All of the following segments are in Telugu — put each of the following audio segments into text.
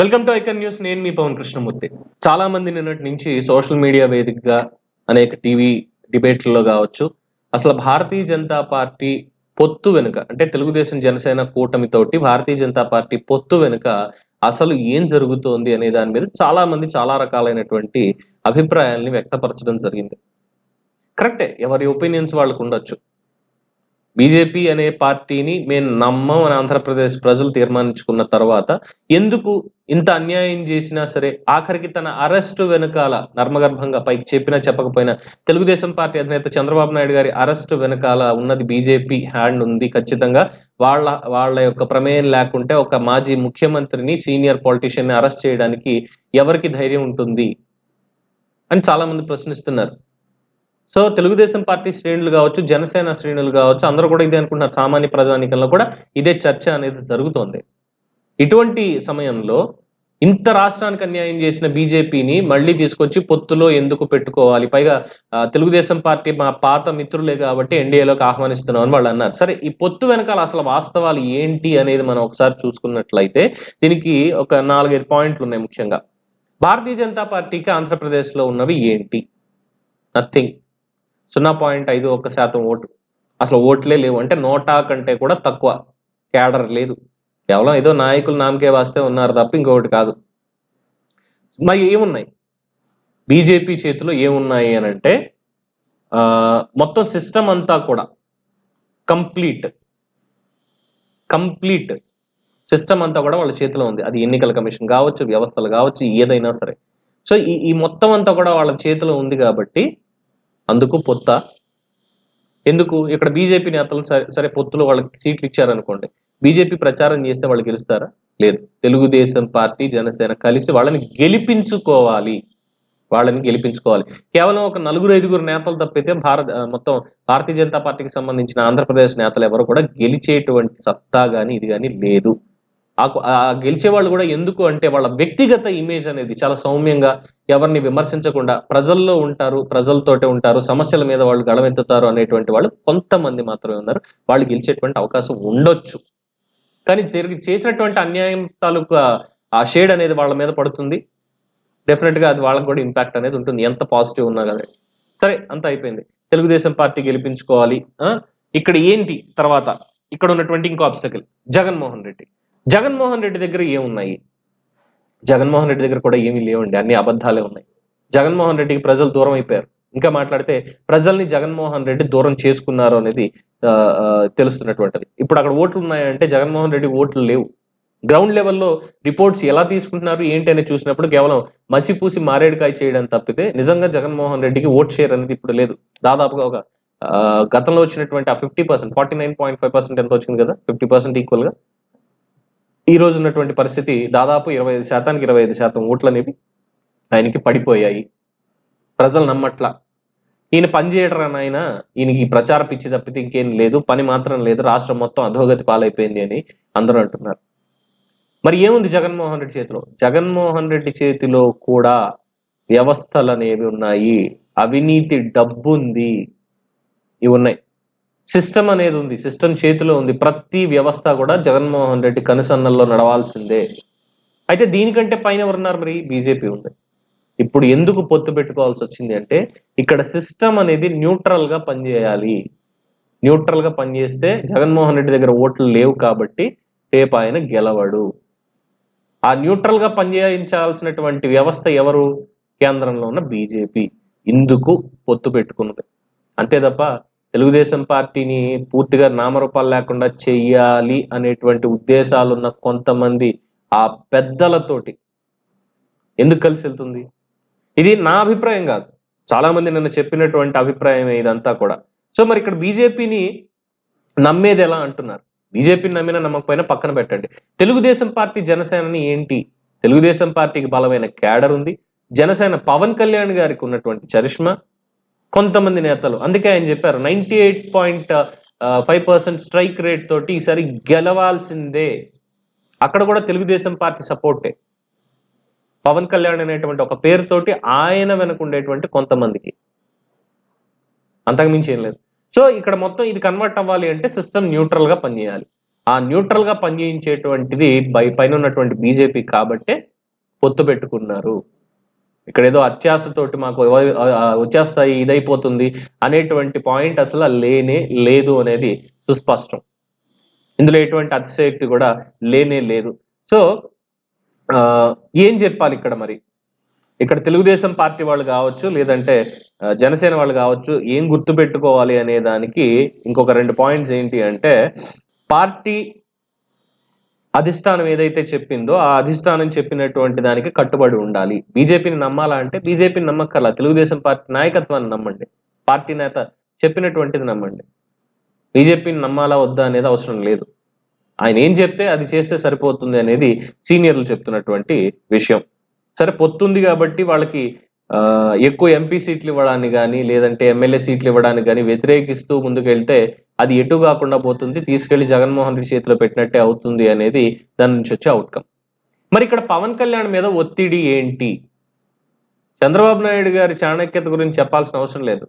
Welcome to icon news. నేను మీ పవన్ కృష్ణమూర్తి. చాలా మంది నిన్నటి నుంచి సోషల్ మీడియా వేదికగా అనేక టీవీ డిబేట్లలో కావచ్చు, అసలు భారతీయ జనతా పార్టీ పొత్తు వెనుక అంటే తెలుగుదేశం జనసేన కూటమితోటి భారతీయ జనతా పార్టీ పొత్తు వెనుక అసలు ఏం జరుగుతోంది అనే దాని మీద చాలా మంది చాలా రకాలైనటువంటి అభిప్రాయాల్ని వ్యక్తపరచడం జరిగింది. కరెక్టే, ఎవరి ఒపీనియన్స్ వాళ్ళకు ఉండొచ్చు. బీజేపీ అనే పార్టీని మేము నమ్మం అని ఆంధ్రప్రదేశ్ ప్రజలు తీర్మానించుకున్న తర్వాత ఎందుకు ఇంత అన్యాయం చేసినా సరే ఆఖరికి తన అరెస్టు వెనకాల నర్మగర్భంగా పైకి చెప్పినా చెప్పకపోయినా తెలుగుదేశం పార్టీ అధినేత చంద్రబాబు నాయుడు గారి అరెస్టు వెనకాల ఉన్నది బీజేపీ హ్యాండ్ ఉంది. ఖచ్చితంగా వాళ్ళ యొక్క ప్రమేయం లేకుంటే ఒక మాజీ ముఖ్యమంత్రిని, సీనియర్ పొలిటీషియన్ ని అరెస్ట్ చేయడానికి ఎవరికి ధైర్యం ఉంటుంది అని చాలా మంది ప్రశ్నిస్తున్నారు. సో తెలుగుదేశం పార్టీ శ్రేణులు కావచ్చు, జనసేన శ్రేణులు కావచ్చు, అందరూ కూడా ఇదే అనుకుంటున్నారు. సామాన్య ప్రజానీకంలో కూడా ఇదే చర్చ అనేది జరుగుతోంది. ఇటువంటి సమయంలో ఇంత రాష్ట్రానికి అన్యాయం చేసిన బీజేపీని మళ్ళీ తీసుకొచ్చి పొత్తులో ఎందుకు పెట్టుకోవాలి? పైగా తెలుగుదేశం పార్టీ మా పాత మిత్రులే కాబట్టి ఎన్డీఏలోకి ఆహ్వానిస్తున్నాం అని వాళ్ళు అన్నారు. సరే, ఈ పొత్తు వెనకాల అసలు వాస్తవాలు ఏంటి అనేది మనం ఒకసారి చూసుకున్నట్లయితే దీనికి ఒక 4-5 పాయింట్లు ఉన్నాయి. ముఖ్యంగా భారతీయ జనతా పార్టీకి ఆంధ్రప్రదేశ్లో ఉన్నవి ఏంటి? నథింగ్. 0.51% ఓటు. అసలు ఓట్లే లేవు. అంటే నోటా కంటే కూడా తక్కువ. క్యాడర్ లేదు. కేవలం ఏదో నాయకులు నామకే వాస్తే ఉన్నారు తప్ప ఇంకొకటి కాదు. మరి ఏమున్నాయి బీజేపీ చేతిలో? ఏమున్నాయి అని అంటే మొత్తం సిస్టమ్ అంతా కూడా కంప్లీట్ సిస్టమ్ అంతా కూడా వాళ్ళ చేతిలో ఉంది. అది ఎన్నికల కమిషన్ కావచ్చు, వ్యవస్థలు కావచ్చు, ఏదైనా సరే. సో ఈ మొత్తం అంతా కూడా వాళ్ళ చేతిలో ఉంది కాబట్టి అందుకు పొత్త ఎందుకు? ఇక్కడ బీజేపీ నేతలు సరే పొత్తులో వాళ్ళకి సీట్లు ఇచ్చారనుకోండి, బీజేపీ ప్రచారం చేస్తే వాళ్ళు గెలుస్తారా? లేదు. తెలుగుదేశం పార్టీ, జనసేన కలిసి వాళ్ళని గెలిపించుకోవాలి. కేవలం ఒక 4-5 నేతలు తప్పితే మొత్తం భారతీయ జనతా పార్టీకి సంబంధించిన ఆంధ్రప్రదేశ్ నేతలు ఎవరు కూడా గెలిచేటువంటి సత్తా గాని ఇది గాని లేదు. గెలిచే వాళ్ళు కూడా ఎందుకు అంటే వాళ్ళ వ్యక్తిగత ఇమేజ్ అనేది చాలా సౌమ్యంగా, ఎవరిని విమర్శించకుండా ప్రజల్లో ఉంటారు, ప్రజలతోటే ఉంటారు, సమస్యల మీద వాళ్ళు గళమెత్తుతారు అనేటువంటి వాళ్ళు కొంతమంది మాత్రమే ఉన్నారు. వాళ్ళు గెలిచేటువంటి అవకాశం ఉండొచ్చు. కానీ చేసినటువంటి అన్యాయం తాలూకు ఆ షేడ్ అనేది వాళ్ళ మీద పడుతుంది. డెఫినెట్ గా అది వాళ్ళకి కూడా ఇంపాక్ట్ అనేది ఉంటుంది, ఎంత పాజిటివ్ ఉన్నా కదా. సరే, అంత అయిపోయింది. తెలుగుదేశం పార్టీ గెలిపించుకోవాలి. ఇక్కడ ఏంటి తర్వాత? ఇక్కడ ఉన్నటువంటి ఇంకో ఆబ్స్టకల్ జగన్మోహన్ రెడ్డి దగ్గర ఏమున్నాయి? జగన్మోహన్ రెడ్డి దగ్గర కూడా ఏమీ లేవండి. అన్ని అబద్ధాలే ఉన్నాయి. జగన్మోహన్ రెడ్డికి ప్రజలు దూరం అయిపోయారు. ఇంకా మాట్లాడితే ప్రజల్ని జగన్మోహన్ రెడ్డి దూరం చేసుకున్నారు అనేది తెలుస్తున్నటువంటిది. ఇప్పుడు అక్కడ ఓట్లు ఉన్నాయంటే జగన్మోహన్ రెడ్డి ఓట్లు లేవు. గ్రౌండ్ లెవెల్లో రిపోర్ట్స్ ఎలా తీసుకుంటున్నారు ఏంటి అని చూసినప్పుడు కేవలం మసిపూసి మారేడుకాయ చేయడం తప్పితే నిజంగా జగన్మోహన్ రెడ్డికి ఓట్ షేర్ అనేది ఇప్పుడు లేదు. దాదాపుగా ఒక గతంలో వచ్చినటువంటి ఆ 50%, 49.5% ఎంత వచ్చింది కదా, 50% ఈక్వల్ గా ఈ రోజు ఉన్నటువంటి పరిస్థితి దాదాపు 25%కి 25% ఓట్లు అనేవి ఆయనకి పడిపోయాయి. ప్రజలు నమ్మట్లా. ఈయన పని చేయడరా నాయన, ఈయనకి ప్రచార పిచ్చి తప్పితే ఇంకేం లేదు, పని మాత్రం లేదు, రాష్ట్రం మొత్తం అధోగతి పాలైపోయింది అని అందరూ అంటున్నారు. మరి ఏముంది జగన్మోహన్ రెడ్డి చేతిలో? జగన్మోహన్ రెడ్డి చేతిలో కూడా వ్యవస్థలు అనేవి ఉన్నాయి, అవినీతి డబ్బు ఉంది, ఇవి ఉన్నాయి. సిస్టమ్ అనేది ఉంది, సిస్టమ్ చేతిలో ఉంది. ప్రతి వ్యవస్థ కూడా జగన్మోహన్ రెడ్డి కనుసన్నల్లో నడవాల్సిందే. అయితే దీనికంటే పైన ఎవరున్నారు? మరి బీజేపీ ఉంది. ఇప్పుడు ఎందుకు పొత్తు పెట్టుకోవాల్సి వచ్చింది అంటే ఇక్కడ సిస్టమ్ అనేది న్యూట్రల్ గా పనిచేయాలి. న్యూట్రల్ గా పనిచేస్తే జగన్మోహన్ రెడ్డి దగ్గర ఓట్లు లేవు కాబట్టి రేపు ఆయన గెలవడు. ఆ న్యూట్రల్ గా పనిచేయించాల్సినటువంటి వ్యవస్థ ఎవరు? కేంద్రంలో ఉన్న బీజేపీ. ఇందుకు పొత్తు పెట్టుకున్నది. అంతే తప్ప తెలుగుదేశం పార్టీని పూర్తిగా నామరూపాలు లేకుండా చెయ్యాలి అనేటువంటి ఉద్దేశాలున్న కొంతమంది ఆ పెద్దలతోటి ఎందుకు కలిసి వెళ్తుంది? ఇది నా అభిప్రాయం కాదు, చాలా మంది నన్ను చెప్పినటువంటి అభిప్రాయం ఇదంతా కూడా. సో మరి ఇక్కడ బీజేపీని నమ్మేది ఎలా అంటున్నారు? బీజేపీని నమ్మినా నమ్మకపోయినా పక్కన పెట్టండి. తెలుగుదేశం పార్టీ, జనసేనని ఏంటి? తెలుగుదేశం పార్టీకి బలమైన క్యాడర్ ఉంది. జనసేన పవన్ కళ్యాణ్ గారికి ఉన్నటువంటి చరిష్మా, కొంతమంది నేతలు, అందుకే ఆయన చెప్పారు 98.5% స్ట్రైక్ రేట్ తోటి ఈసారి గెలవాల్సిందే. అక్కడ కూడా తెలుగుదేశం పార్టీ సపోర్టే. పవన్ కళ్యాణ్ అనేటువంటి ఒక పేరుతోటి ఆయన వెనక ఉండేటువంటి కొంతమందికి, అంతకుమించి ఏం లేదు. సో ఇక్కడ మొత్తం ఇది కన్వర్ట్ అవ్వాలి అంటే సిస్టమ్ న్యూట్రల్ గా పనిచేయాలి. ఆ న్యూట్రల్ గా పనిచేయించేటువంటిది పైన ఉన్నటువంటి బీజేపీ కాబట్టే పొత్తు పెట్టుకున్నారు. ఇక్కడ ఏదో అత్యాశతోటి మాకు వచ్చేస్తాయి ఇదైపోతుంది అనేటువంటి పాయింట్ అసలు లేనే లేదు అనేది సుస్పష్టం. ఇందులో ఎటువంటి అతిశయోక్తి కూడా లేనే లేదు. సో ఏం చెప్పాలి ఇక్కడ మరి? ఇక్కడ తెలుగుదేశం పార్టీ వాళ్ళు కావచ్చు, లేదంటే జనసేన వాళ్ళు కావచ్చు, ఏం గుర్తు పెట్టుకోవాలి అనే దానికి ఇంకొక 2 పాయింట్స్ ఏంటి అంటే, పార్టీ అధిష్టానం ఏదైతే చెప్పిందో ఆ అధిష్టానం చెప్పినటువంటి దానికి కట్టుబడి ఉండాలి. బీజేపీని నమ్మాలా అంటే బీజేపీని నమ్మక్కర్లా, తెలుగుదేశం పార్టీ నాయకత్వాన్ని నమ్మండి, పార్టీ నేత చెప్పినటువంటిది నమ్మండి. బీజేపీని నమ్మాలా వద్దా అనేది అవసరం లేదు. ఆయన ఏం చెప్తే అది చేస్తే సరిపోతుంది అనేది సీనియర్లు చెప్తున్నటువంటి విషయం. సరే, పొత్తుంది కాబట్టి వాళ్ళకి ఎక్కువ ఎంపీ సీట్లు ఇవ్వడానికి కానీ, లేదంటే ఎమ్మెల్యే సీట్లు ఇవ్వడానికి కానీ వ్యతిరేకిస్తూ ముందుకెళ్తే అది ఎటు కాకుండా పోతుంది, తీసుకెళ్లి జగన్మోహన్ రెడ్డి చేతిలో పెట్టినట్టే అవుతుంది అనేది దాని నుంచి వచ్చే అవుట్కమ్. మరి ఇక్కడ పవన్ కళ్యాణ్ మీద ఒత్తిడి ఏంటి? చంద్రబాబు నాయుడు గారి చాణక్యత గురించి చెప్పాల్సిన అవసరం లేదు.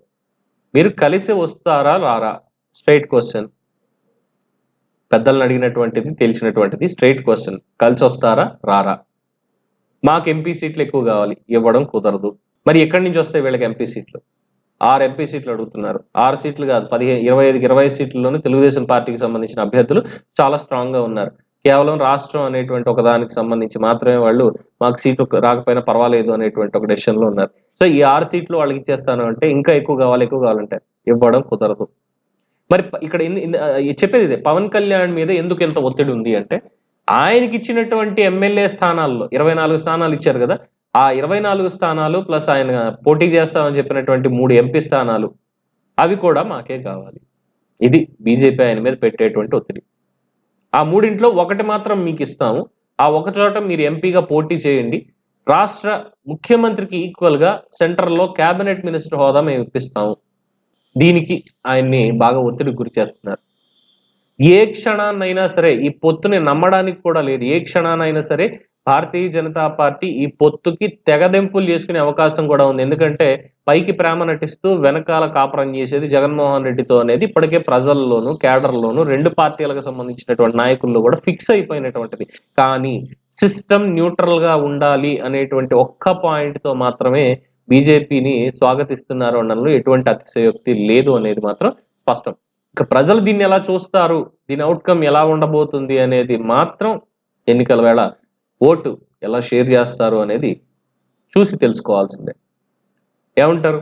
మీరు కలిసి వస్తారా రారా? Straight question. పెద్దలను అడిగినటువంటిది, తెలిసినటువంటిది స్ట్రైట్ క్వశ్చన్. కలిసి వస్తారా రారా? మాకు ఎంపీ సీట్లు ఎక్కువ కావాలి, ఇవ్వడం కుదరదు. మరి ఎక్కడి నుంచి వస్తాయి వీళ్ళకి ఎంపీ సీట్లు? 6 ఎంపీ సీట్లు అడుగుతున్నారు. 6 సీట్లు కాదు, 25 సీట్లలోనే తెలుగుదేశం పార్టీకి సంబంధించిన అభ్యర్థులు చాలా స్ట్రాంగ్ గా ఉన్నారు. కేవలం రాష్ట్రం అనేటువంటి ఒక దానికి సంబంధించి మాత్రమే వాళ్ళు మాకు సీట్లు రాకపోయినా పర్వాలేదు అనేటువంటి ఒక డెసిషన్ లో ఉన్నారు. సో ఈ 6 సీట్లు వాళ్ళకి ఇచ్చేస్తాను అంటే ఇంకా ఎక్కువ కావాలంటే ఇవ్వడం కుదరదు. మరి ఇక్కడ చెప్పేది ఇదే, పవన్ కళ్యాణ్ మీద ఎందుకు ఎంత ఒత్తిడి ఉంది అంటే, ఆయనకి ఇచ్చినటువంటి ఎమ్మెల్యే స్థానాల్లో 24 స్థానాలు ఇచ్చారు కదా, ఆ 24 స్థానాలు ప్లస్ ఆయన పోటీ చేస్తామని చెప్పినటువంటి 3 ఎంపీ స్థానాలు అవి కూడా మాకే కావాలి. ఇది బీజేపీ ఆయన మీద పెట్టేటువంటి ఒత్తిడి. ఆ 3 ఒకటి మాత్రం మీకు ఇస్తాము, ఆ ఒక చోట మీరు ఎంపీగా పోటీ చేయండి, రాష్ట్ర ముఖ్యమంత్రికి ఈక్వల్ గా సెంటర్ లో కేబినెట్ మినిస్టర్ హోదా మేము ఇప్పిస్తాము. దీనికి ఆయన్ని బాగా ఒత్తిడి గురి చేస్తున్నారు. ఏ క్షణాన్నైనా సరే ఈ పొత్తుని నమ్మడానికి కూడా లేదు. ఏ క్షణానైనా సరే భారతీయ జనతా పార్టీ ఈ పొత్తుకి తెగదెంపులు చేసుకునే అవకాశం కూడా ఉంది. ఎందుకంటే పైకి ప్రేమ నటిస్తూ వెనకాల కాపురం చేసేది జగన్మోహన్ రెడ్డితో అనేది ఇప్పటికే ప్రజల్లోనూ, కేడర్లోనూ, 2 పార్టీలకు సంబంధించినటువంటి నాయకుల్లో కూడా ఫిక్స్ అయిపోయినటువంటిది. కానీ సిస్టమ్ న్యూట్రల్ గా ఉండాలి అనేటువంటి ఒక్క పాయింట్ తో మాత్రమే బీజేపీని స్వాగతిస్తున్నారు అనడంలో ఎటువంటి అతిశయోక్తి లేదు అనేది మాత్రం స్పష్టం. ఇక ప్రజలు దీన్ని ఎలా చూస్తారు, దీని అవుట్కమ్ ఎలా ఉండబోతుంది అనేది మాత్రం ఎన్నికల వేళ ఓటు ఎలా షేర్ చేస్తారు అనేది చూసి తెలుసుకోవాల్సిందే. ఏమంటారు?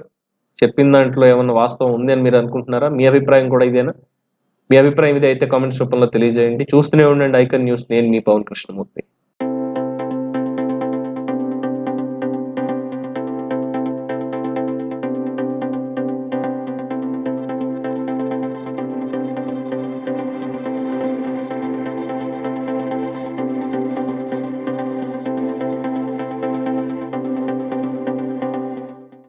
చెప్పిన దాంట్లో ఏమన్నా వాస్తవం ఉంది అని మీరు అనుకుంటున్నారా? మీ అభిప్రాయం కూడా ఇదేనా? మీ అభిప్రాయం ఇదే అయితే కామెంట్స్ రూపంలో తెలియజేయండి. చూస్తూనే ఉండండి ఐకాన్ న్యూస్. నేను మీ పవన్ కృష్ణమూర్తి.